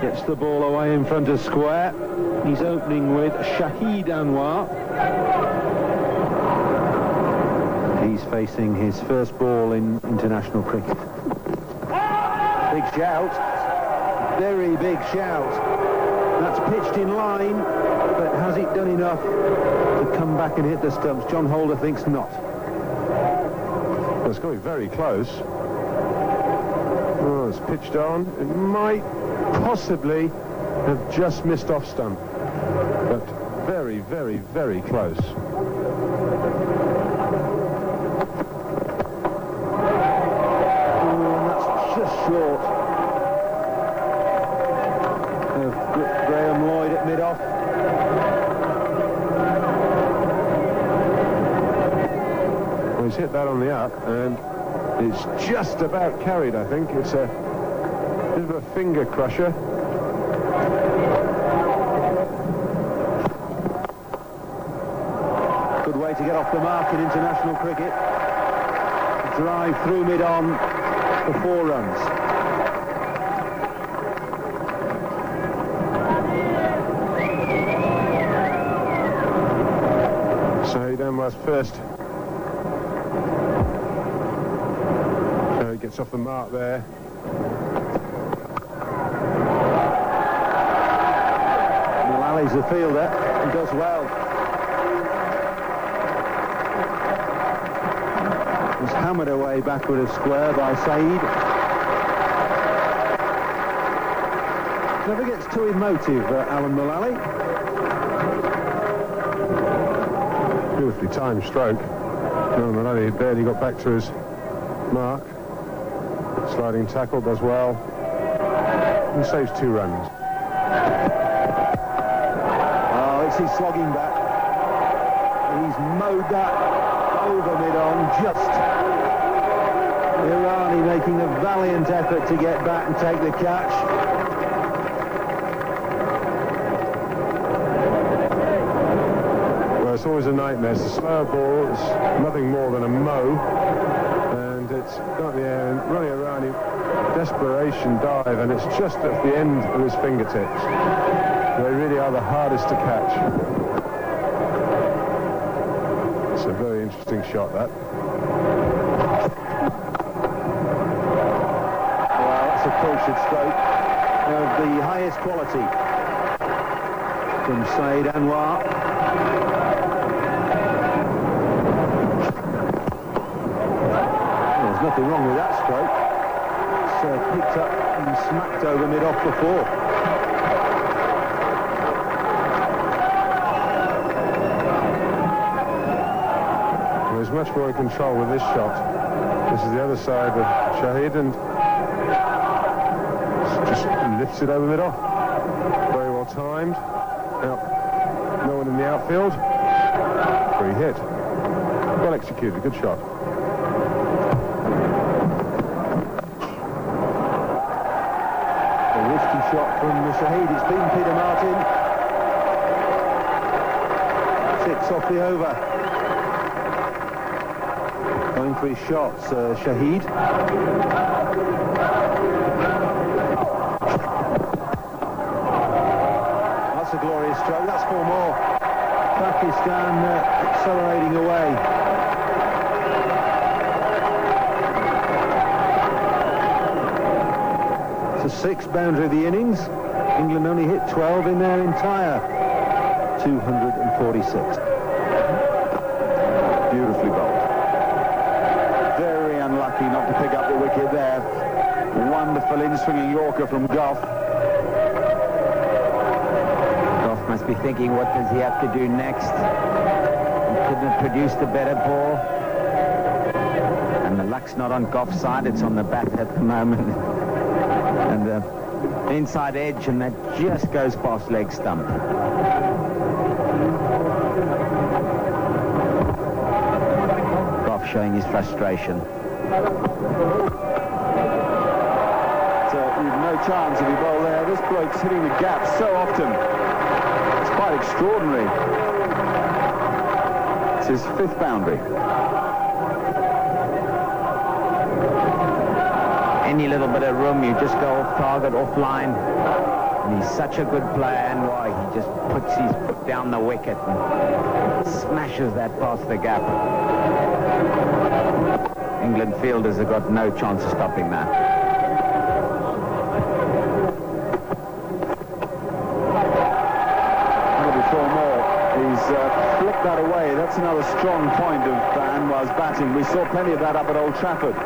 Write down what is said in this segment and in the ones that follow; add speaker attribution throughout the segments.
Speaker 1: Gets the ball away in front of square. He's opening with SHAHID ANWAR. He's facing his first ball in international cricket. Big shout. Very big shout. That's pitched in line, but has it done enough to come back and hit the stumps? John Holder thinks not.
Speaker 2: Well, it's going very close. Oh, it's pitched on. It might possibly have just missed off stump, but very, very, very close.
Speaker 1: Short of Graham Lloyd at mid-off.
Speaker 2: Well, he's hit that on the up, and it's just about carried, I think. It's a bit of a finger crusher.
Speaker 1: Good way to get off the mark in international cricket. Drive through mid-on for 4 runs.
Speaker 2: SAEED ANWAR's first. So he gets off the mark there.
Speaker 1: Mullally's the fielder and does well. Was hammered away backward of square by SAEED. Never gets too emotive, Alan Mullally.
Speaker 2: Beautifully timed stroke. Alan Mullally barely got back to his mark. Sliding tackle, does well. And saves 2 runs.
Speaker 1: Oh, it's his slogging back. He's mowed that over mid-on, just. Irani making a valiant effort to get back and take the catch.
Speaker 2: Well, it's always a nightmare. It's a slower ball. It's nothing more than a mow. And it's got the air and running Irani, desperation dive, and it's just at the end of his fingertips. They really are the hardest to catch. It's a very interesting shot, that.
Speaker 1: Well, that's a cultured stroke of the highest quality from SAEED ANWAR. Well, there's nothing wrong with that stroke. It's picked up and smacked over mid-off before.
Speaker 2: He's much more in control with this shot. This is the other side of SHAHID, and just lifts it over mid-off. Very well timed. Out. No one in the outfield. Free hit. Well executed. Good shot.
Speaker 1: A risky shot from SHAHID. It's been Peter Martin. Sits off the over. Going for his shots, SHAHID. That's a glorious stroke. That's 4 more. Pakistan accelerating away. It's the 6th boundary of the innings. England only hit 12 in their entire 246. Beautifully bowled. Very unlucky not to pick up the wicket there. Wonderful in-swinging Yorker from Gough.
Speaker 3: Gough must be thinking, what does he have to do next? He couldn't have produced a better ball. And the luck's not on Gough's side, it's on the bat at the moment. And the inside edge, and that just goes past leg stump. Showing his frustration.
Speaker 1: So you've no chance if you bowl there. This bloke's hitting the gap so often. It's quite extraordinary. It's his 5th boundary.
Speaker 3: any little bit of room, you just go off target, offline. And he's such a good player, ANWAR. He just puts his foot down the wicket and smashes that past the gap. England fielders have got no chance of stopping that.
Speaker 4: Before more, he's flicked that away. That's another strong point of ANWAR's batting. We saw plenty of that up at Old Trafford,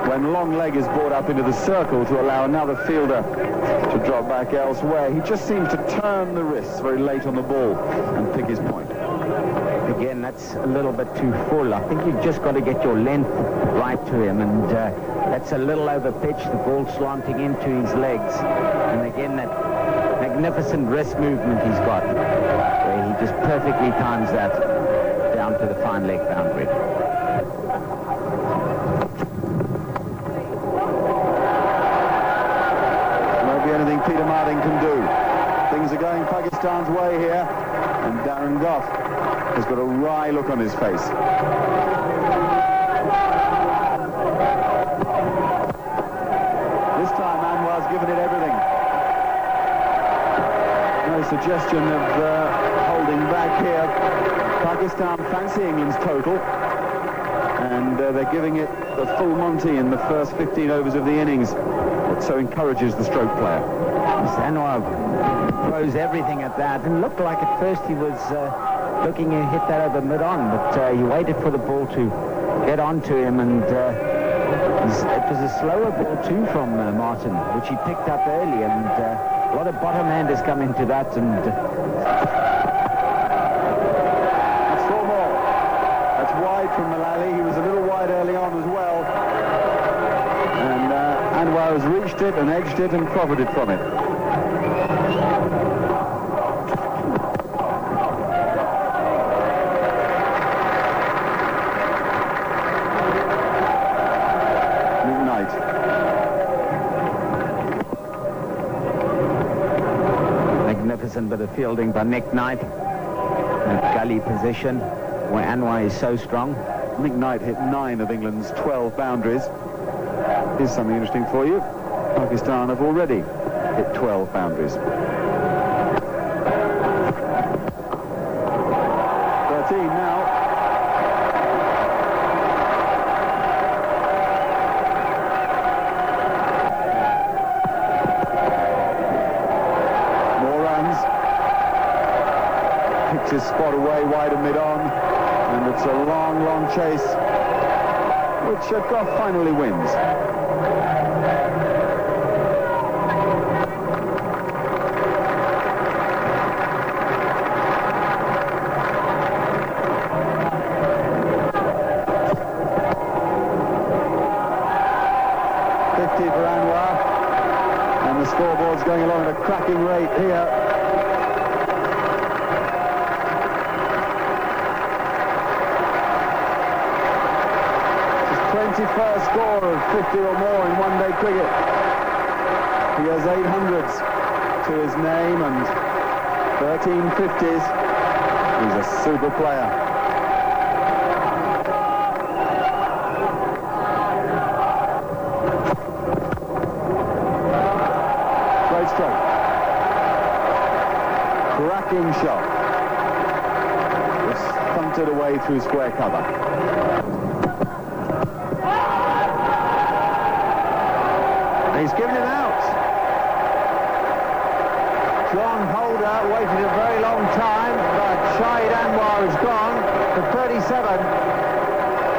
Speaker 4: when long leg is brought up into the circle to allow another fielder to drop back elsewhere. He just seems to turn the wrists very late on the ball and pick his point.
Speaker 3: Again, that's a little bit too full. I think you've just got to get your length right to him, and that's a little over pitch, the ball slanting into his legs. And again, that magnificent wrist movement he's got, where he just perfectly times that down to the fine leg boundary.
Speaker 4: Anything Peter Martin can do. Things are going Pakistan's way here, and Darren Gough has got a wry look on his face. This time ANWAR's given it everything. No suggestion of holding back here. Pakistan fancy England's total, and they're giving it the full Monty in the first 15 overs of the innings. So encourages the stroke player.
Speaker 3: ANWAR throws everything at that, and looked like at first he was looking to hit that over mid-on, but he waited for the ball to get onto him, and it was a slower ball too from Martin, which he picked up early, and a lot of bottom-handers come into that, and
Speaker 4: that's 4 more. That's wide from Mullally. He was a little wide early on as well. ANWAR has reached it and edged it and profited from it. McKnight.
Speaker 3: Magnificent bit of fielding by McKnight. That gully position where ANWAR is so strong.
Speaker 4: McKnight hit 9 of England's 12 boundaries. Here's something interesting for you. Pakistan have already hit 12 boundaries. 13 now. More runs. Picks his spot away wide of mid-on, and it's a long, long chase, which Gough finally wins. For ANWAR, and the scoreboard's going along at a cracking rate here. His 21st score of 50 or more in one-day cricket. He has 800s to his name and 13 50s. He's a super player. Cracking shot. Just thumped it away through square cover. He's given it out. John Holder waited a very long time, but Shahid ANWAR has gone to 37.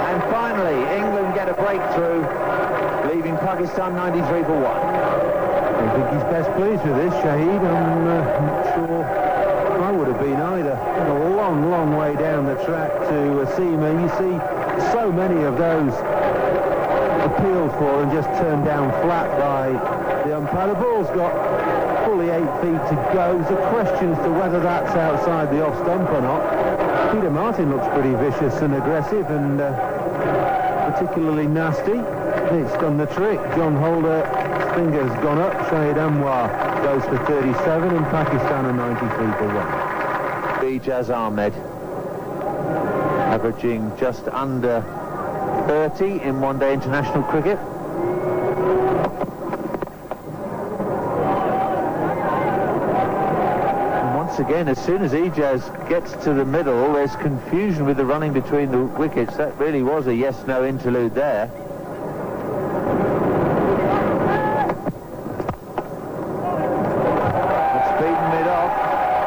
Speaker 4: And finally, England get a breakthrough, leaving Pakistan 93 for 1.
Speaker 1: I think he's best pleased with this, Shahid. I'm not sure I would have been either. A long, long way down the track to Seamer. You see so many of those appealed for and just turned down flat by the umpire. The ball's got fully 8 feet to go. There's a question as to whether that's outside the off stump or not. Peter Martin looks pretty vicious and aggressive and particularly nasty. It's done the trick. John Holder, finger's gone up. Shahid ANWAR goes for 37 and Pakistan are 93 for 1.
Speaker 5: Jazz Ahmed averaging just under 30 in one-day international cricket.
Speaker 1: once again, as soon as Ijaz gets to the middle, there's confusion with the running between the wickets. That really was a yes-no interlude there. That's beaten mid-off.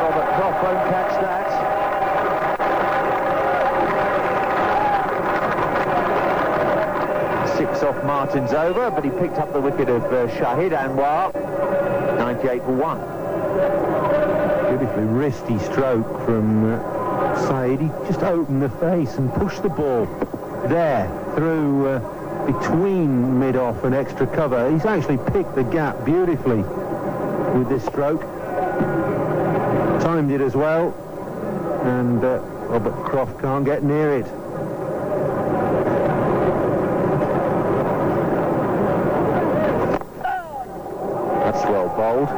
Speaker 1: Robert Croft won't catch that. Six off Martin's over, but he picked up the wicket of Shahid Anwar. 98 for 1. Beautifully wristy stroke from SAEED. He just opened the face and pushed the ball there through between mid-off and extra cover. He's actually picked the gap beautifully with this stroke. Timed it as well, and Robert Croft can't get near it. That's well bowled.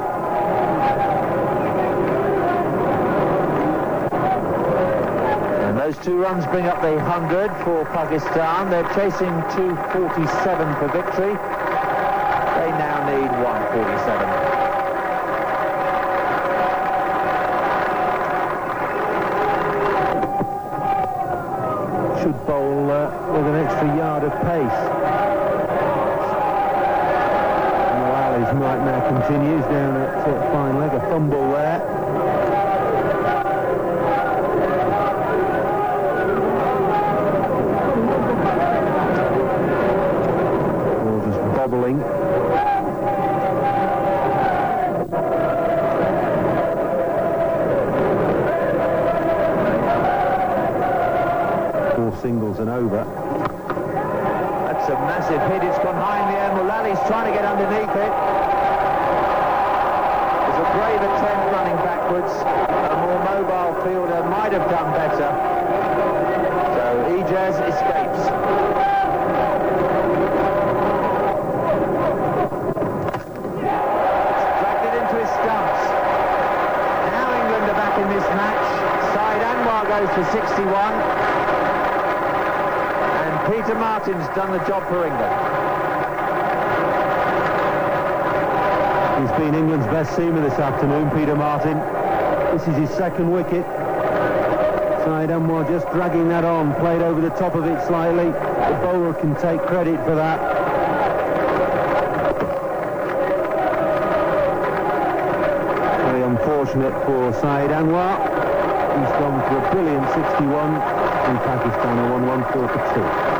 Speaker 1: And those 2 runs bring up the 100 for Pakistan. They're chasing 247 for victory. They now need 147. Should bowl with an extra yard of pace. His nightmare continues down at fine leg, a fumble there. Ball just bobbling. Four singles and over. That's a massive hit. It's gone high in the air. Mulali's trying to get underneath it. It's a brave attempt running backwards. A more mobile fielder might have done better. So Ijaz escapes. It's dragged it into his stumps. Now England are back in this match. SAEED Anwar goes for 61. Peter Martin's done the job for England. He's been England's best seamer this afternoon, Peter Martin. This is his second wicket. SAEED Anwar just dragging that on, played over the top of it slightly. The bowler can take credit for that. Very unfortunate for SAEED Anwar. He's gone for a brilliant 61, and Pakistan are 1-1 4 for 2.